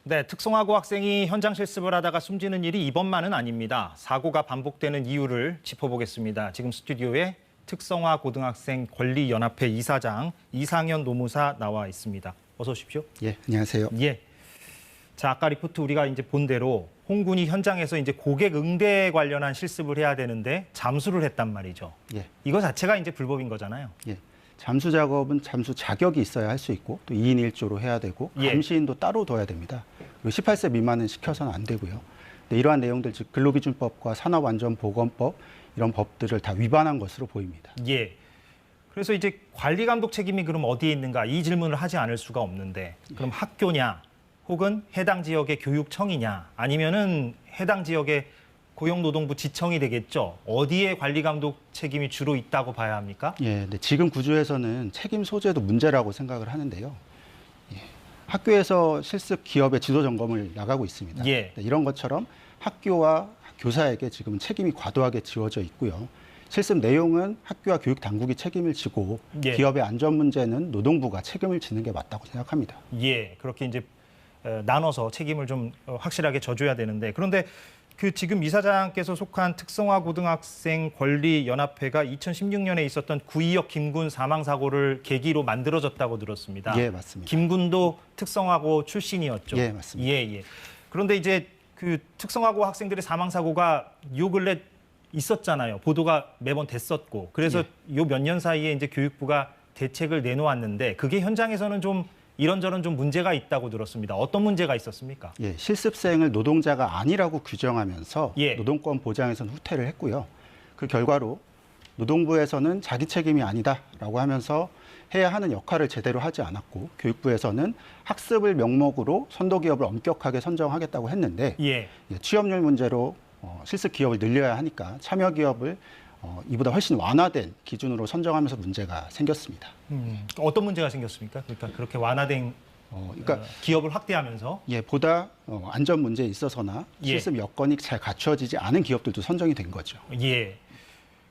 네, 특성화고 학생이 현장 실습을 하다가 숨지는 일이 이번만은 아닙니다. 사고가 반복되는 이유를 짚어보겠습니다. 지금 스튜디오에 특성화 고등학생 권리연합회 이사장 이상현 노무사 나와 있습니다. 어서 오십시오. 예, 안녕하세요. 예. 자, 아까 리포트 우리가 이제 본 대로 홍 군이 현장에서 이제 고객 응대 관련한 실습을 해야 되는데 잠수를 했단 말이죠. 예. 이거 자체가 이제 불법인 거잖아요. 예. 잠수 작업은 잠수 자격이 있어야 할 수 있고 또 2인 1조로 해야 되고 예. 감시인도 따로 둬야 됩니다. 그리고 18세 미만은 시켜서는 안 되고요. 근데 이러한 내용들 즉 근로기준법과 산업안전보건법 이런 법들을 다 위반한 것으로 보입니다. 예. 그래서 이제 관리 감독 책임이 그럼 어디에 있는가 이 질문을 하지 않을 수가 없는데 그럼 학교냐 혹은 해당 지역의 교육청이냐 아니면은 해당 지역의 고용노동부 지청이 되겠죠. 어디에 관리 감독 책임이 주로 있다고 봐야 합니까? 예, 근데 지금 구조에서는 책임 소재도 문제라고 생각을 하는데요. 예, 학교에서 실습 기업의 지도 점검을 나가고 있습니다. 예. 이런 것처럼 학교와 교사에게 지금 책임이 과도하게 지워져 있고요. 실습 내용은 학교와 교육 당국이 책임을 지고 예. 기업의 안전 문제는 노동부가 책임을 지는 게 맞다고 생각합니다. 예, 그렇게 이제 나눠서 책임을 좀 확실하게 져줘야 되는데 그런데 그 지금 이사장께서 속한 특성화 고등학생 권리연합회가 2016년에 있었던 구이역 김군 사망 사고를 계기로 만들어졌다고 들었습니다. 예, 맞습니다. 김군도 특성화고 출신이었죠. 예, 맞습니다. 예, 예. 그런데 이제 그 특성화고 학생들의 사망 사고가 요 근래 있었잖아요. 보도가 매번 됐었고. 그래서 요 몇 년 사이에 이제 교육부가 대책을 내놓았는데 그게 현장에서는 좀 이런저런 좀 문제가 있다고 들었습니다. 어떤 문제가 있었습니까? 예, 실습생을 노동자가 아니라고 규정하면서 예. 노동권 보장에서는 후퇴를 했고요. 그 결과로 노동부에서는 자기 책임이 아니다라고 하면서 해야 하는 역할을 제대로 하지 않았고 교육부에서는 학습을 명목으로 선도기업을 엄격하게 선정하겠다고 했는데 예. 취업률 문제로 실습 기업을 늘려야 하니까 참여 기업을 이보다 훨씬 완화된 기준으로 선정하면서 문제가 생겼습니다. 어떤 문제가 생겼습니까? 그러니까 그렇게 완화된 그러니까 기업을 확대하면서 예, 보다 안전 문제에 있어서나 예. 실습 여건이 잘 갖춰지지 않은 기업들도 선정이 된 거죠. 예.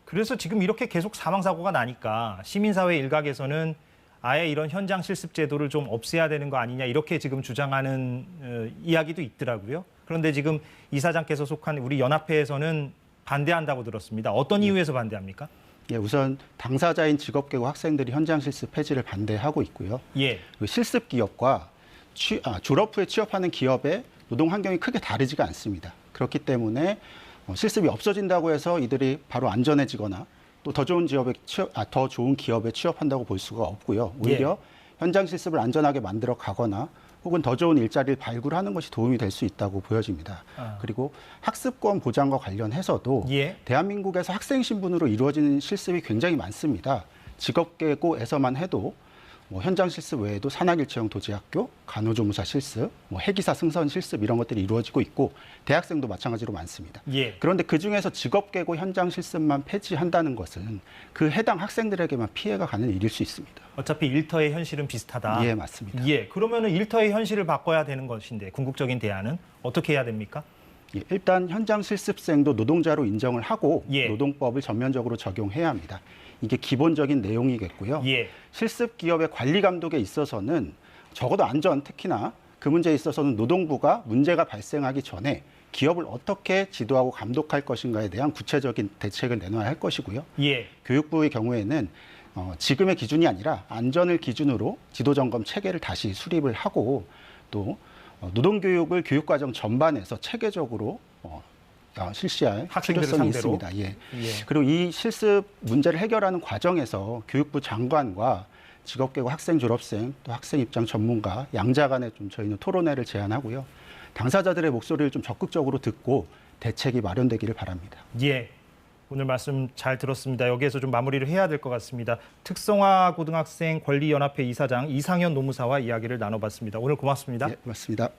그래서 지금 이렇게 계속 사망 사고가 나니까 시민사회 일각에서는 아예 이런 현장 실습 제도를 좀 없애야 되는 거 아니냐 이렇게 지금 주장하는 이야기도 있더라고요. 그런데 지금 이사장께서 속한 우리 연합회에서는 반대한다고 들었습니다. 어떤 이유에서 반대합니까? 예, 우선 당사자인 직업계고 학생들이 현장 실습 폐지를 반대하고 있고요. 예. 그 실습 기업과 졸업 후에 취업하는 기업의 노동 환경이 크게 다르지가 않습니다. 그렇기 때문에 실습이 없어진다고 해서 이들이 바로 안전해지거나 또 더 좋은 더 좋은 기업에 취업한다고 볼 수가 없고요. 오히려 현장 실습을 안전하게 만들어 가거나 혹은 더 좋은 일자리를 발굴하는 것이 도움이 될 수 있다고 보여집니다. 그리고 학습권 보장과 관련해서도 대한민국에서 학생 신분으로 이루어지는 실습이 굉장히 많습니다. 직업계고에서만 해도 현장 실습 외에도 산학일체형 도지학교, 간호조무사 실습, 해기사 승선 실습 이런 것들이 이루어지고 있고 대학생도 마찬가지로 많습니다. 그런데 그중에서 직업계고 현장 실습만 폐지한다는 것은 그 해당 학생들에게만 피해가 가는 일일 수 있습니다. 어차피 일터의 현실은 비슷하다. 예, 맞습니다. 예, 그러면은 일터의 현실을 바꿔야 되는 것인데 궁극적인 대안은 어떻게 해야 됩니까? 예, 일단 현장 실습생도 노동자로 인정을 하고 예. 노동법을 전면적으로 적용해야 합니다. 이게 기본적인 내용이겠고요. 예. 실습 기업의 관리 감독에 있어서는 적어도 안전, 특히나 그 문제에 있어서는 노동부가 문제가 발생하기 전에 기업을 어떻게 지도하고 감독할 것인가에 대한 구체적인 대책을 내놔야 할 것이고요. 예. 교육부의 경우에는 지금의 기준이 아니라 안전을 기준으로 지도점검 체계를 다시 수립을 하고 또 노동교육을 교육과정 전반에서 체계적으로 실시할 필요성이 있습니다. 예. 그리고 이 실습 문제를 해결하는 과정에서 교육부 장관과 직업계고 학생 졸업생 또 학생 입장 전문가 양자 간에 좀 저희는 토론회를 제안하고요. 당사자들의 목소리를 좀 적극적으로 듣고 대책이 마련되기를 바랍니다. 예. 오늘 말씀 잘 들었습니다. 여기에서 좀 마무리를 해야 될 것 같습니다. 특성화 고등학생 권리연합회 이사장 이상현 노무사와 이야기를 나눠봤습니다. 오늘 고맙습니다. 예, 고맙습니다.